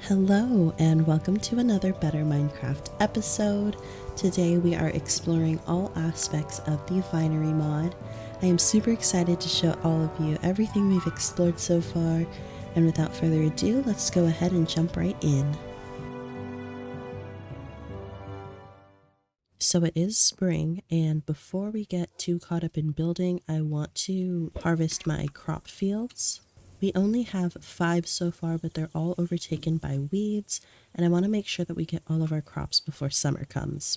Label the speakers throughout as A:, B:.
A: Hello and welcome to another Better Minecraft episode. Today we are exploring all aspects of the Vinery mod. I am super excited to show all of you everything we've explored so far, and without further ado, let's go ahead and jump right in. So it is spring, and before we get too caught up in building, I want to harvest my crop fields. We only have 5 so far, but they're all overtaken by weeds, and I want to make sure that we get all of our crops before summer comes.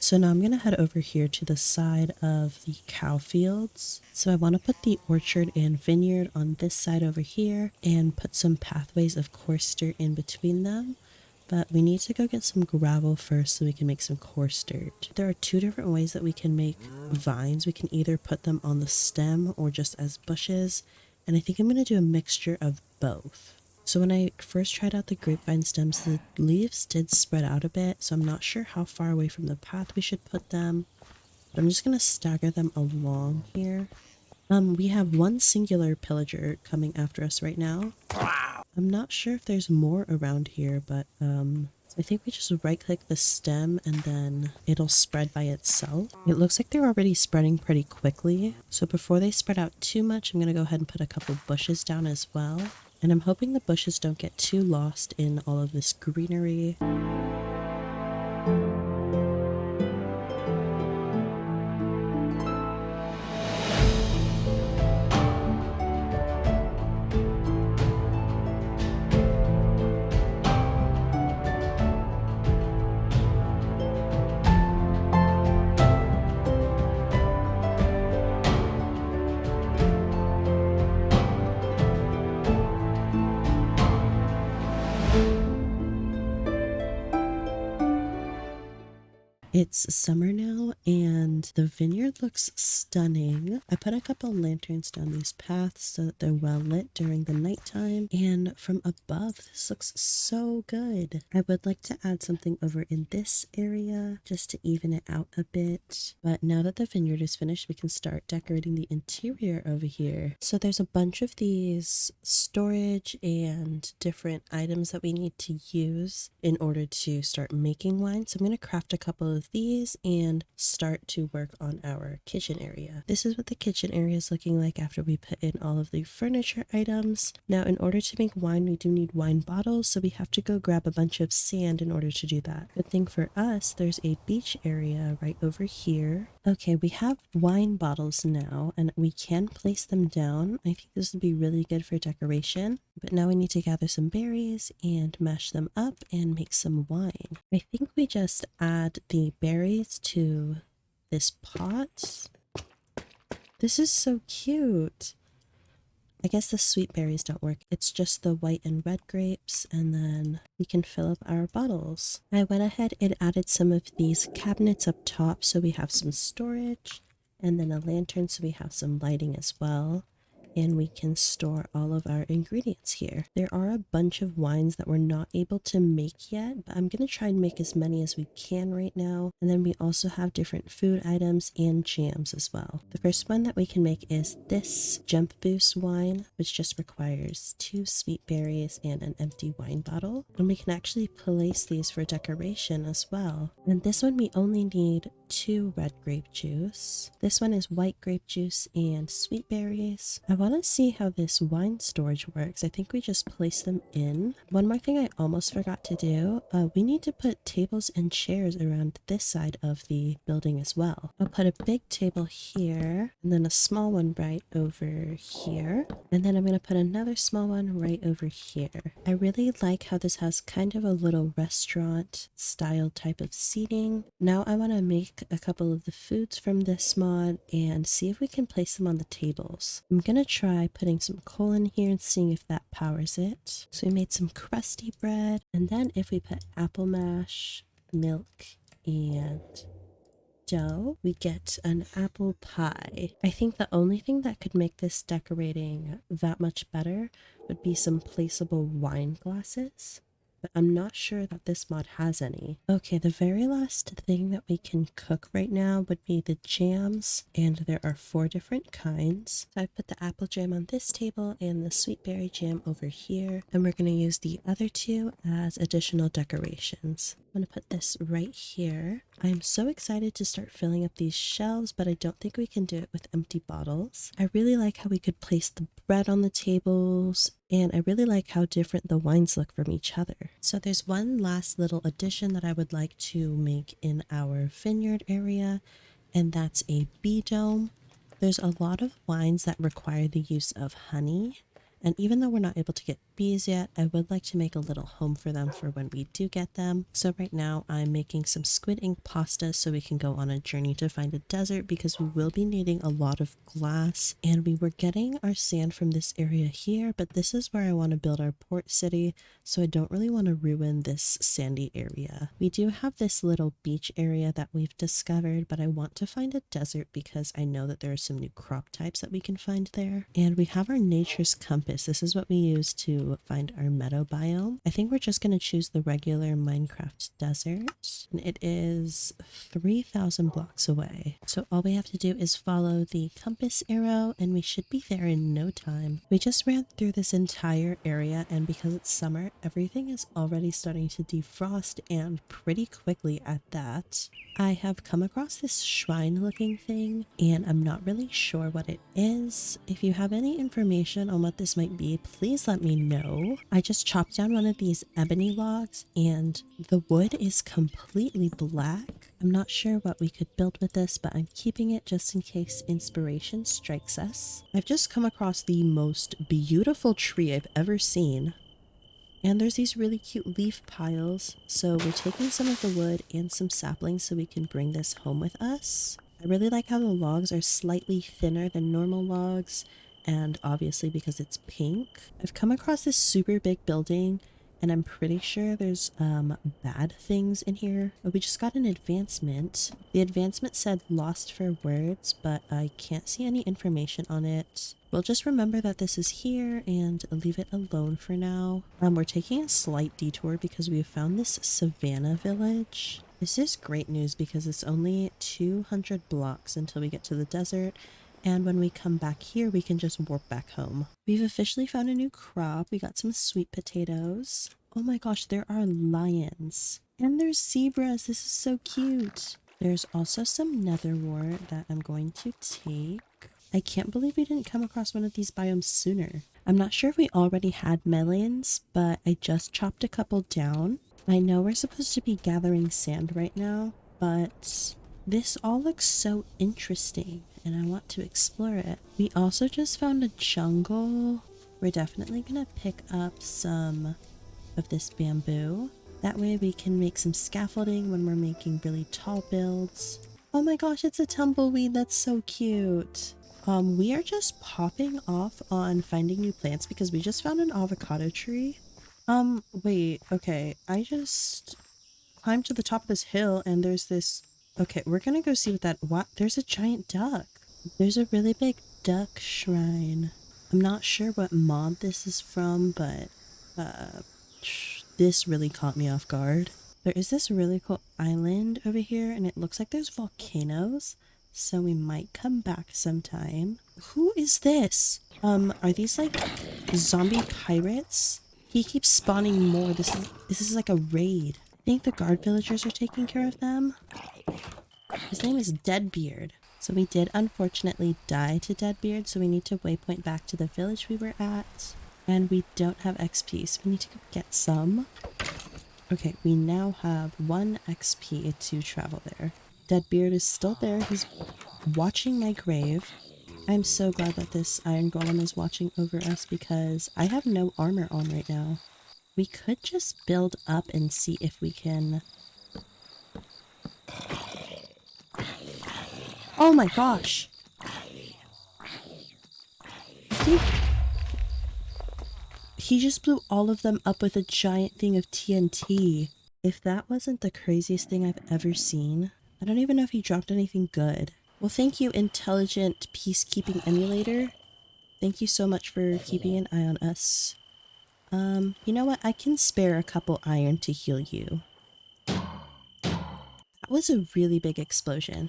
A: So now I'm going to head over here to the side of the cow fields. So I want to put the orchard and vineyard on this side over here and put some pathways of coarse dirt in between them. But we need to go get some gravel first so we can make some coarse dirt. There are 2 different ways that we can make vines. We can either put them on the stem or just as bushes. And I think I'm going to do a mixture of both. So when I first tried out the grapevine stems, the leaves did spread out a bit, so I'm not sure how far away from the path we should put them. But I'm just going to stagger them along here. We have one singular pillager coming after us right now. I'm not sure if there's more around here, but I think we just right-click the stem and then it'll spread by itself. It looks like they're already spreading pretty quickly. So before they spread out too much, I'm going to go ahead and put a couple bushes down as well. And I'm hoping the bushes don't get too lost in all of this greenery. It's summer now and the vineyard looks stunning. I put a couple lanterns down these paths so that they're well lit during the nighttime, and from above this looks so good. I would like to add something over in this area just to even it out a bit, but now that the vineyard is finished we can start decorating the interior over here. So there's a bunch of these storage and different items that we need to use in order to start making wine. So I'm going to craft a couple of these and start to work on our kitchen area. This is what the kitchen area is looking like after we put in all of the furniture items. Now in order to make wine we do need wine bottles, so we have to go grab a bunch of sand in order to do that. Good thing for us, there's a beach area right over here. Okay, we have wine bottles now and we can place them down. I think this would be really good for decoration. But now we need to gather some berries and mash them up and make some wine. I think we just add the berries to this pot. This is so cute. I guess the sweet berries don't work. It's just the white and red grapes, and then we can fill up our bottles. I went ahead and added some of these cabinets up top so we have some storage, and then a lantern so we have some lighting as well. And we can store all of our ingredients here. There are a bunch of wines that we're not able to make yet, but I'm going to try and make as many as we can right now. And then we also have different food items and jams as well. The first one that we can make is this Jump Boost wine, which just requires 2 sweet berries and an empty wine bottle. And we can actually place these for decoration as well. And this one we only need 2 red grape juice. This one is white grape juice and sweet berries. I want to see how this wine storage works. I think we just place them in. One more thing I almost forgot to do. We need to put tables and chairs around this side of the building as well. I'll put a big table here and then a small one right over here. And then I'm going to put another small one right over here. I really like how this has kind of a little restaurant style type of seating. Now I want to make a couple of the foods from this mod and see if we can place them on the tables. I'm going to try putting some coal in here and seeing if that powers it. So we made some crusty bread, and then if we put apple mash, milk, and dough, we get an apple pie. I think the only thing that could make this decorating that much better would be some placeable wine glasses, but I'm not sure that this mod has any. Okay, the very last thing that we can cook right now would be the jams, and there are 4 different kinds. So I put the apple jam on this table and the sweet berry jam over here, and we're going to use the other 2 as additional decorations. I'm going to put this right here. I'm so excited to start filling up these shelves, but I don't think we can do it with empty bottles. I really like how we could place the bread on the tables, and I really like how different the wines look from each other. So there's one last little addition that I would like to make in our vineyard area, and that's a bee dome. There's a lot of wines that require the use of honey, and even though we're not able to get bees yet, I would like to make a little home for them for when we do get them. So right now I'm making some squid ink pasta so we can go on a journey to find a desert, because we will be needing a lot of glass, and we were getting our sand from this area here, but this is where I want to build our port city, so I don't really want to ruin this sandy area. We do have this little beach area that we've discovered, but I want to find a desert because I know that there are some new crop types that we can find there. And we have our nature's compass. This is what we use to find our meadow biome. I think we're just going to choose the regular Minecraft desert, and it is 3,000 blocks away. So all we have to do is follow the compass arrow and we should be there in no time. We just ran through this entire area, and because it's summer, everything is already starting to defrost, and pretty quickly at that. I have come across this shrine looking thing, and I'm not really sure what it is. If you have any information on what this might be, please let me know. I just chopped down one of these ebony logs, and the wood is completely black. I'm not sure what we could build with this, but I'm keeping it just in case inspiration strikes us. I've just come across the most beautiful tree I've ever seen. And there's these really cute leaf piles, so we're taking some of the wood and some saplings so we can bring this home with us. I really like how the logs are slightly thinner than normal logs, and obviously because it's pink. I've come across this super big building, and I'm pretty sure there's bad things in here. We just got an advancement. The advancement said lost for words, but I can't see any information on it. We'll just remember that this is here and leave it alone for now. We're taking a slight detour because we have found this savannah village. This is great news because it's only 200 blocks until we get to the desert, and when we come back here we can just warp back home. We've officially found a new crop. We got some sweet potatoes. Oh my gosh, there are lions. And there's zebras. This is so cute. There's also some nether wart that I'm going to take. I can't believe we didn't come across one of these biomes sooner. I'm not sure if we already had melons, but I just chopped a couple down. I know we're supposed to be gathering sand right now, but this all looks so interesting and I want to explore it. We also just found a jungle. We're definitely gonna pick up some of this bamboo. That way we can make some scaffolding when we're making really tall builds. Oh my gosh, it's a tumbleweed. That's so cute. We are just popping off on finding new plants because we just found an avocado tree. Wait, okay. I just climbed to the top of this hill and there's this... Okay, we're gonna go see what there's a giant duck. There's a really big duck shrine. I'm not sure what mod this is from, but this really caught me off guard. There is this really cool island over here and it looks like there's volcanoes, so we might come back sometime. Who is this? Are these like zombie pirates? He keeps spawning more. This is like a raid. I think the guard villagers are taking care of them. His name is Deadbeard. So we did unfortunately die to Deadbeard, so we need to waypoint back to the village we were at. And we don't have XP, so we need to go get some. Okay, we now have 1 XP to travel there. Deadbeard is still there. He's watching my grave. I'm so glad that this iron golem is watching over us because I have no armor on right now. We could just build up and see if we can... Oh my gosh! He just blew all of them up with a giant thing of TNT. If that wasn't the craziest thing I've ever seen, I don't even know if he dropped anything good. Well, thank you, intelligent peacekeeping emulator. Thank you so much for keeping an eye on us. You know what? I can spare a couple iron to heal you. That was a really big explosion.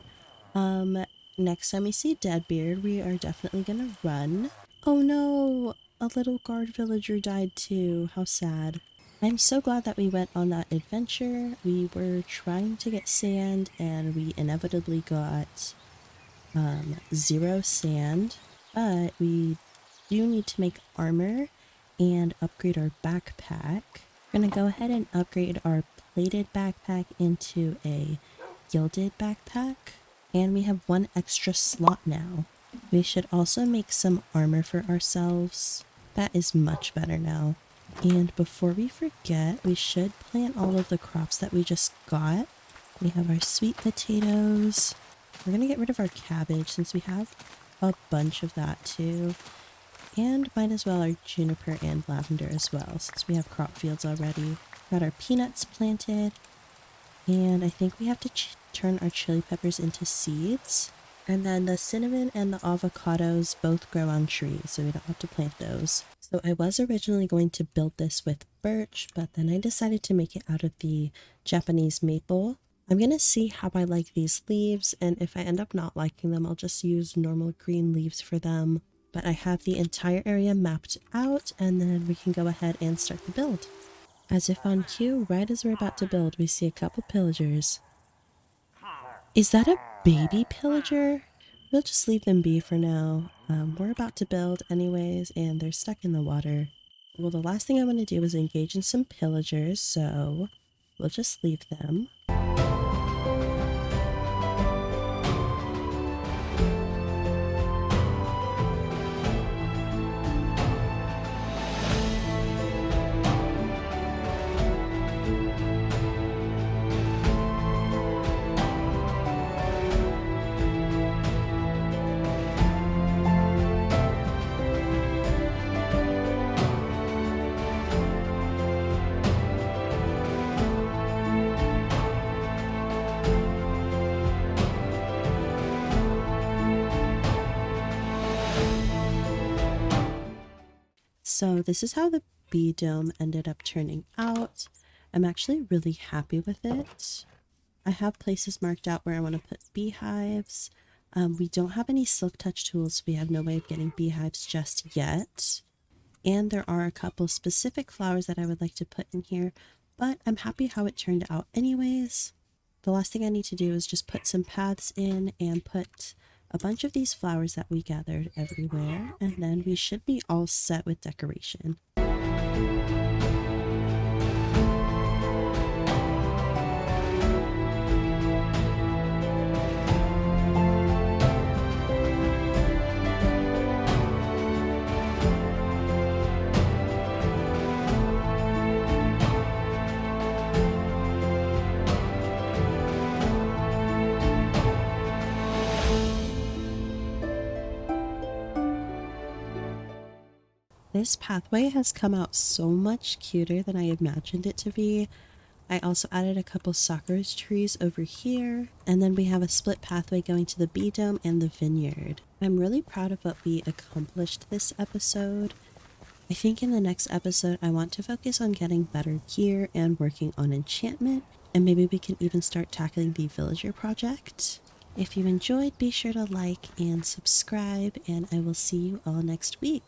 A: Next time we see Deadbeard, we are definitely gonna run. Oh no! A little guard villager died too. How sad. I'm so glad that we went on that adventure. We were trying to get sand and we inevitably got 0 sand, but we do need to make armor and upgrade our backpack. We're gonna go ahead and upgrade our plated backpack into a gilded backpack, and we have 1 extra slot now. We should also make some armor for ourselves. That is much better now. And before we forget, we should plant all of the crops that we just got. We have our sweet potatoes. We're gonna get rid of our cabbage since we have a bunch of that too. And might as well our juniper and lavender as well, since we have crop fields already. Got our peanuts planted. And I think we have to turn our chili peppers into seeds. And then the cinnamon and the avocados both grow on trees, so we don't have to plant those. So I was originally going to build this with birch, but then I decided to make it out of the Japanese maple. I'm going to see how I like these leaves, and if I end up not liking them, I'll just use normal green leaves for them. But I have the entire area mapped out, and then we can go ahead and start the build. As if on cue, right as we're about to build, we see a couple pillagers. Is that a baby pillager? We'll just leave them be for now. We're about to build anyways, and they're stuck in the water. Well, the last thing I want to do is engage in some pillagers, so we'll just leave them. So this is how the bee dome ended up turning out. I'm actually really happy with it. I have places marked out where I want to put beehives. We don't have any silk touch tools, so we have no way of getting beehives just yet. And there are a couple specific flowers that I would like to put in here, but I'm happy how it turned out anyways. The last thing I need to do is just put some paths in and put a bunch of these flowers that we gathered everywhere, and then we should be all set with decoration. This pathway has come out so much cuter than I imagined it to be. I also added a couple sakura trees over here, and then we have a split pathway going to the bee dome and the vineyard. I'm really proud of what we accomplished this episode. I think in the next episode I want to focus on getting better gear and working on enchantment, and maybe we can even start tackling the villager project. If you enjoyed, be sure to like and subscribe, and I will see you all next week.